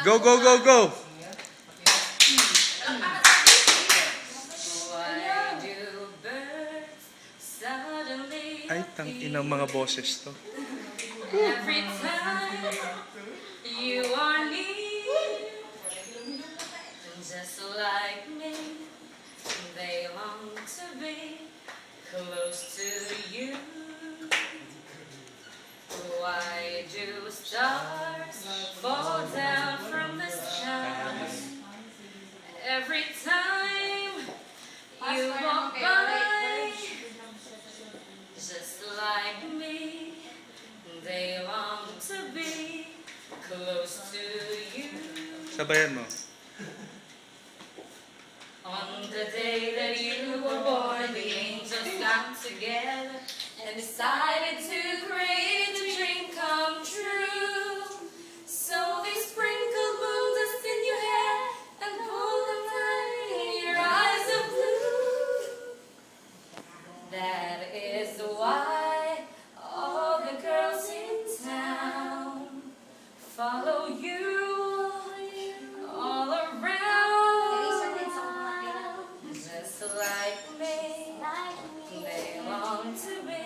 Go, go, go, go! Ay, tang-inang mga boses to. Every time you are near, just like me, they long to be close to you. Why do stars fall down from the sky every time you walk by? Just like me, they long to be close to you. Sabayan mo. On the day that you were born, the angels got together and decided to create a dream come true. So they sprinkled moon dust in your hair and pulled them down in your eyes of blue. That is why all the girls in town follow you all around. Just like me, they long to be